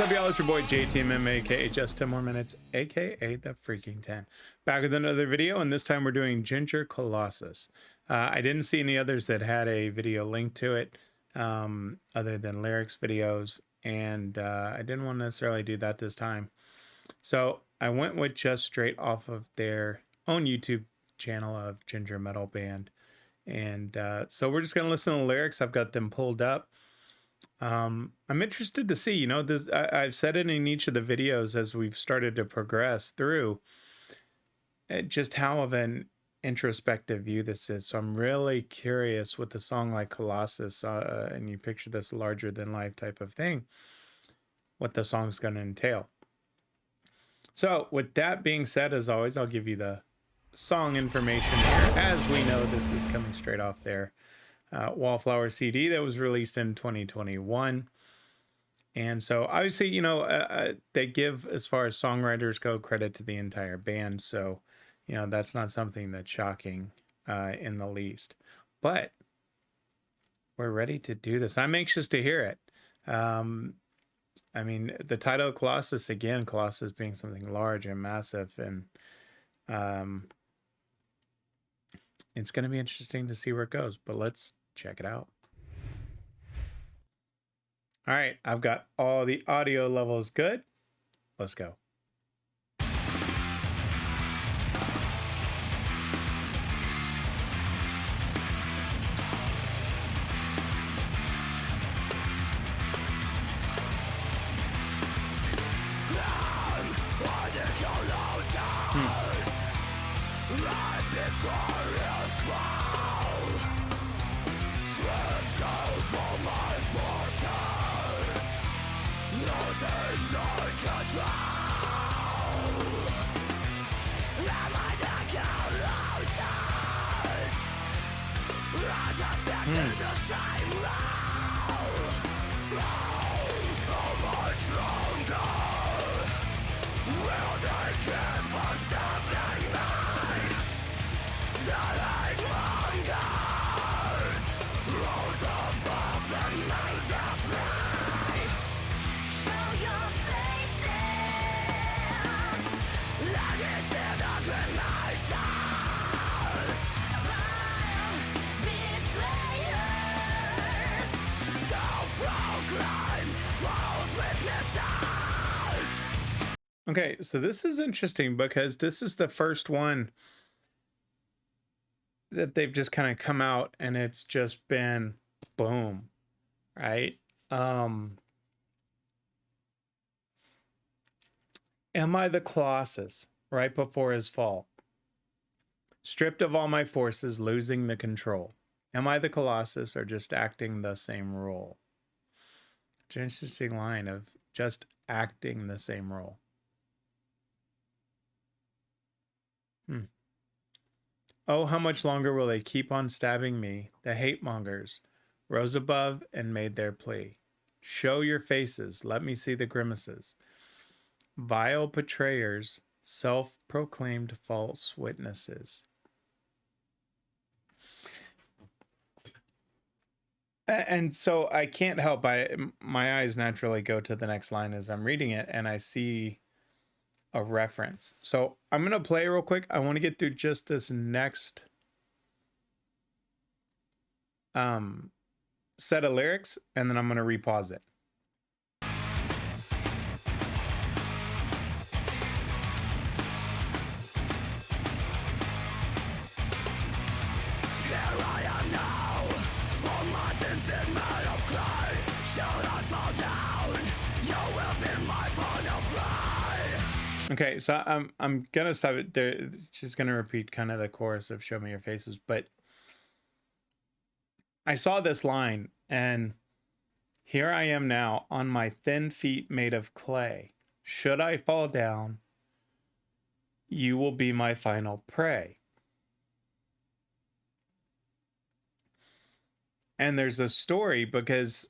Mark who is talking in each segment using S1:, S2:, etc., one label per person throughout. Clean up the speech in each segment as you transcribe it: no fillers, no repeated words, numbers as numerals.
S1: up, y'all? It's your boy JTMM, aka just 10 more minutes, aka the freaking 10. Back with another video, and this time we're doing Jinjer Colossus. I didn't see any others that had a video link to it, other than lyrics videos, and I didn't want to necessarily do that this time. So I went with just straight off of their own YouTube channel of Jinjer Metal Band. And so we're just going to listen to the lyrics. I've got them pulled up. I'm interested to see, you know, this, I've said it in each of the videos as we've started to progress through just how of an introspective view this is. So I'm really curious with a song like Colossus, and you picture this larger than life type of thing, what the song's going to entail. So with that being said, as always, I'll give you the song information here. As we know, this is coming straight off their Wallflower CD that was released in 2021. And so obviously, you know, they give, as far as songwriters go, credit to the entire band. So, you know, that's not something that's shocking in the least. But we're ready to do this. I'm anxious to hear it. I mean, the title Colossus, again, Colossus being something large and massive. And it's going to be interesting to see where it goes. But let's check it out. All right, I've got all the audio levels good. Let's go. Okay, so this is interesting because this is the first one that they've just kind of come out and it's just been boom, right? Am I the Colossus right before his fall? Stripped of all my forces, losing the control. Am I the Colossus or just acting the same role? It's an interesting line of just acting the same role. Oh, how much longer will they keep on stabbing me? The hate mongers rose above and made their plea. Show your faces, let me see the grimaces. Vile betrayers, self-proclaimed false witnesses. And so I can't help, my eyes naturally go to the next line as I'm reading it, and I see a reference. So I'm going to play real quick. I want to get through just this next set of lyrics, and then I'm going to repause it. Okay, so I'm gonna stop it there. Just gonna repeat kind of the chorus of "Show Me Your Faces," but I saw this line, and here I am now on my thin feet made of clay. Should I fall down, you will be my final prey. And there's a story because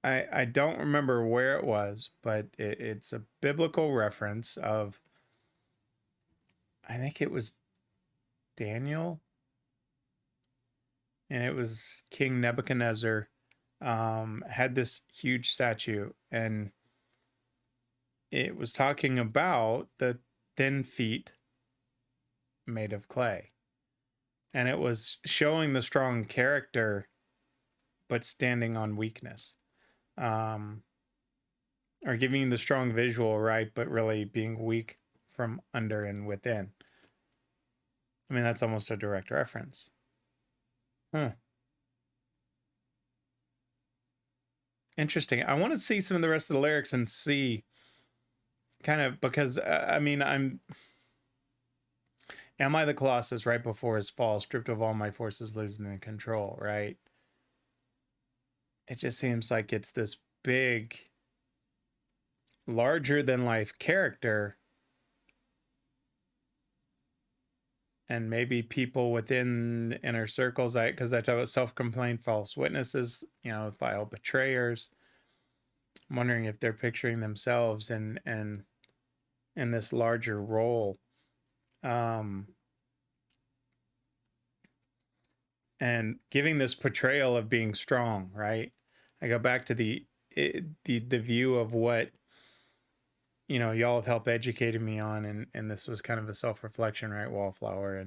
S1: I don't remember where it was, but it's a biblical reference of, I think it was Daniel, and it was King Nebuchadnezzar had this huge statue, and it was talking about the thin feet made of clay. And it was showing the strong character, but standing on weakness. Or giving you the strong visual, right? But really being weak from under and within. I mean, that's almost a direct reference. Huh. Interesting. I want to see some of the rest of the lyrics and see kind of, because I mean, am I the Colossus right before his fall, stripped of all my forces, losing the control, right? It just seems like it's this big, larger than life character, and maybe people within the inner circles, because I talk about self-complained false witnesses, you know, vile betrayers. I'm wondering if they're picturing themselves in this larger role, and giving this portrayal of being strong, right? I go back to the view of what, you know, y'all have helped educated me on, and this was kind of a self-reflection, right? Wallflower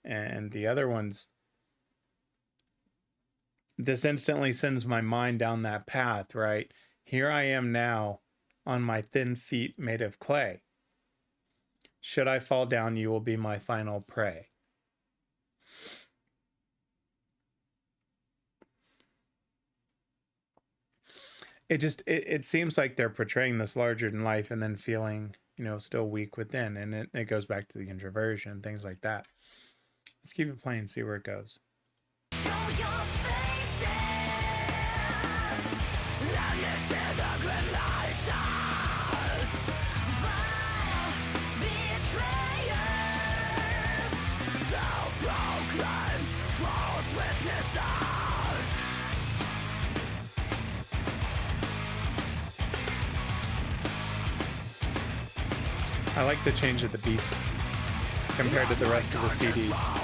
S1: and the other ones. This instantly sends my mind down that path, right? Here I am now on my thin feet made of clay. Should I fall down, you will be my final prey. It seems like they're portraying this larger than life and then feeling, you know, still weak within. And it goes back to the introversion and things like that. Let's keep it playing, see where it goes. I like the change of the beats compared to the rest of the CD. Wow.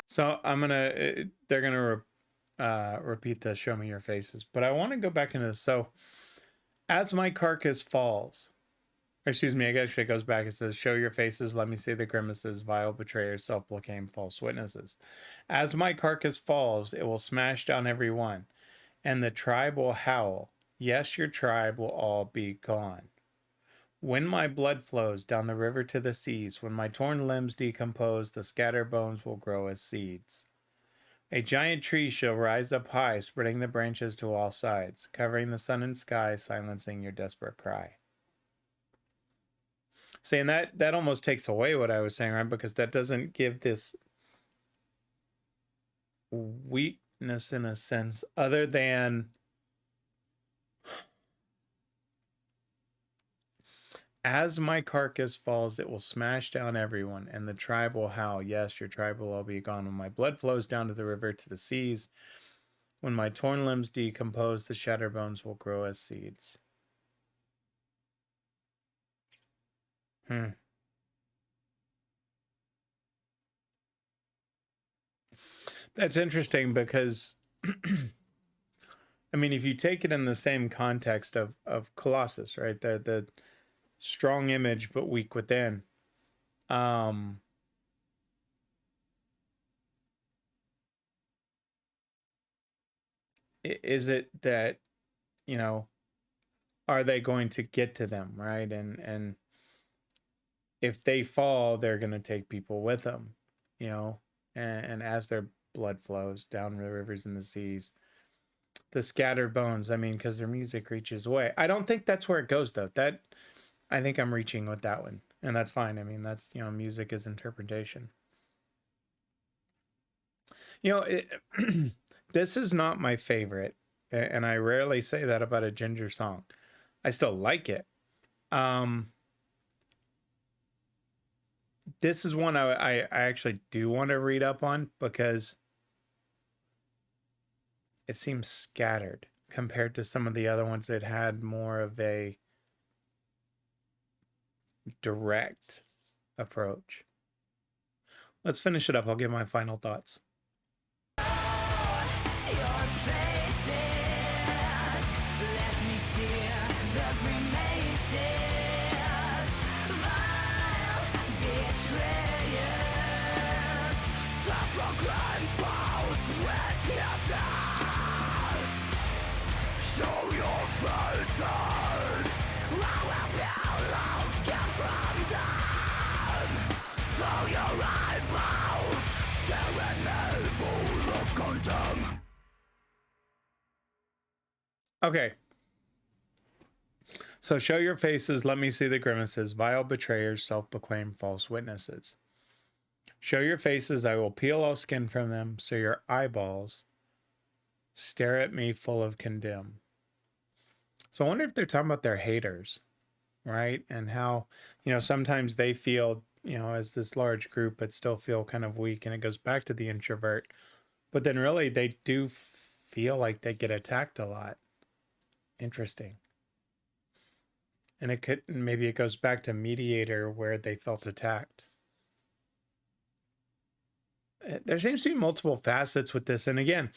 S1: So I'm gonna, they're gonna repeat the show me your faces, but I want to go back into this. So as my carcass falls, excuse me, I guess it goes back. It says, show your faces, let me see the grimaces, vile betrayers, self-proclaimed false witnesses. As my carcass falls, it will smash down every one, and the tribe will howl. Yes, your tribe will all be gone. When my blood flows down the river to the seas, when my torn limbs decompose, the scattered bones will grow as seeds. A giant tree shall rise up high, spreading the branches to all sides, covering the sun and sky, silencing your desperate cry. Saying that almost takes away what I was saying, right? Because that doesn't give this weakness in a sense, other than as my carcass falls, it will smash down everyone, and the tribe will howl. Yes, your tribe will all be gone. When my blood flows down to the river, to the seas, when my torn limbs decompose, the shattered bones will grow as seeds. That's interesting because, I mean, if you take it in the same context of Colossus, right? The strong image but weak within. Um, is it that, you know, are they going to get to them, right? And if they fall, they're going to take people with them, you know, and as their blood flows down the rivers and the seas, the scattered bones, I mean, because their music reaches away. I don't think that's where it goes, though. That, I think I'm reaching with that one, and that's fine. I mean, that's, you know, music is interpretation. You know, this is not my favorite, and I rarely say that about a Jinjer song. I still like it. This is one I actually do want to read up on because it seems scattered compared to some of the other ones that had more of a direct approach. Let's finish it up. I'll give my final thoughts.
S2: Show your faces. From them. So your eyebrows stare at me full of contempt.
S1: Okay. So show your faces, let me see the grimaces, vile betrayers, self-proclaimed false witnesses. Show your faces, I will peel all skin from them, so your eyeballs stare at me full of condemn. So I wonder if they're talking about their haters, right? And how, you know, sometimes they feel, you know, as this large group, but still feel kind of weak. And it goes back to the introvert. But then really they do feel like they get attacked a lot. Interesting. And it could, maybe it goes back to Mediator where they felt attacked. There seems to be multiple facets with this. And again,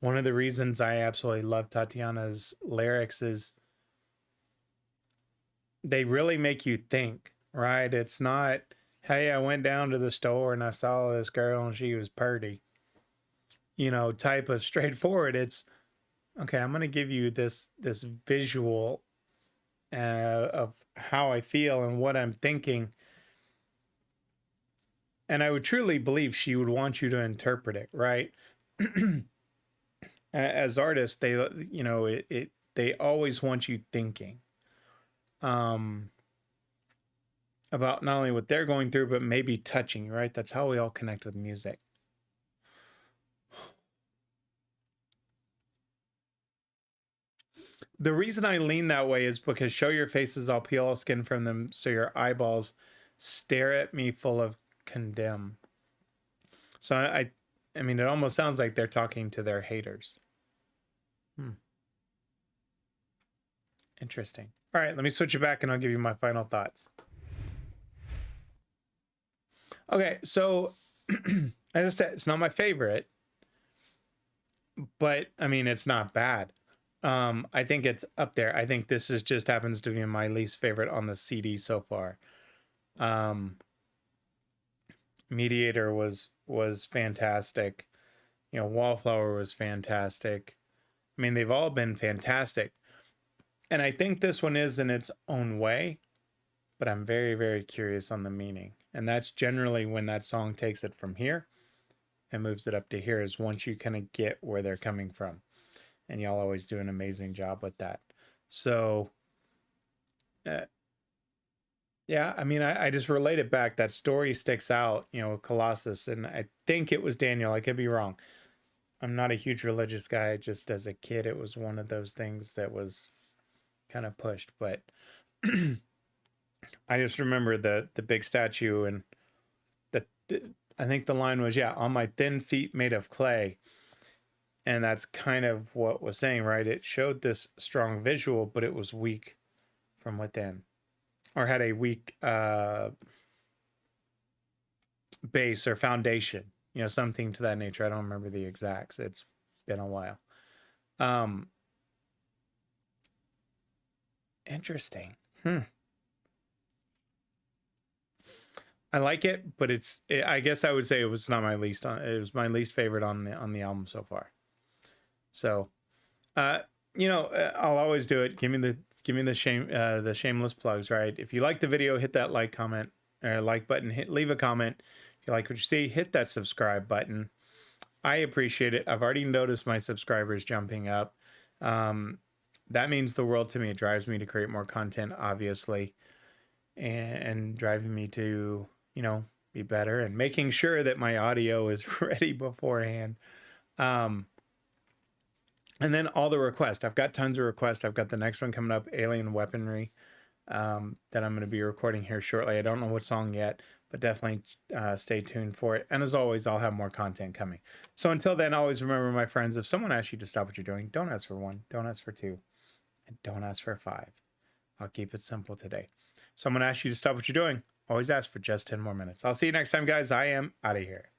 S1: one of the reasons I absolutely love Tatiana's lyrics is they really make you think, right? It's not, hey, I went down to the store and I saw this girl and she was pretty, you know, type of straightforward. It's, okay, I'm going to give you this visual of how I feel and what I'm thinking. And I would truly believe she would want you to interpret it, right? As artists, they, you know, they always want you thinking about not only what they're going through, but maybe touching, right? That's how we all connect with music. The reason I lean that way is because show your faces, I'll peel all skin from them, so your eyeballs stare at me full of condemn. So I mean, it almost sounds like they're talking to their haters. Interesting. All right, let me switch it back and I'll give you my final thoughts. Okay, so as I said, it's not my favorite, but I mean, it's not bad. I think it's up there. I think this is just happens to be my least favorite on the CD so far. Mediator was fantastic. You know, Wallflower was fantastic. I mean, they've all been fantastic. And I think this one is in its own way, but I'm very, very curious on the meaning. And that's generally when that song takes it from here and moves it up to here, is once you kind of get where they're coming from. And y'all always do an amazing job with that. So, yeah, I mean, I just relate it back. That story sticks out, you know, Colossus. And I think it was Daniel. I could be wrong. I'm not a huge religious guy. Just as a kid, it was one of those things that was kind of pushed. But I just remember the big statue, and I think the line was, yeah, on my thin feet made of clay. And that's kind of what was saying, right? It showed this strong visual, but it was weak from within, or had a weak base or foundation, you know, something to that nature. I don't remember the exacts. It's been a while. Interesting. I like it, but I guess I would say it was not my least on. It was my least favorite on the album so far. So Uh, I'll always do it. Give me the shameless plugs, right? If you like the video, hit that like, comment, or like button. Leave a comment. If you like what you see, hit that subscribe button. I appreciate it. I've already noticed my subscribers jumping up. Um, that means the world to me. It drives me to create more content, obviously, and driving me to, be better and making sure that my audio is ready beforehand. Um, and then all the requests. I've got tons of requests. I've got the next one coming up, Alien Weaponry, that I'm going to be recording here shortly. I don't know what song yet, but definitely stay tuned for it. And as always, I'll have more content coming. So until then, always remember, my friends, if someone asks you to stop what you're doing, don't ask for one, don't ask for two, and don't ask for five. I'll keep it simple today. Someone asks you to stop what you're doing, always ask for just 10 more minutes. I'll see you next time, guys. I am out of here.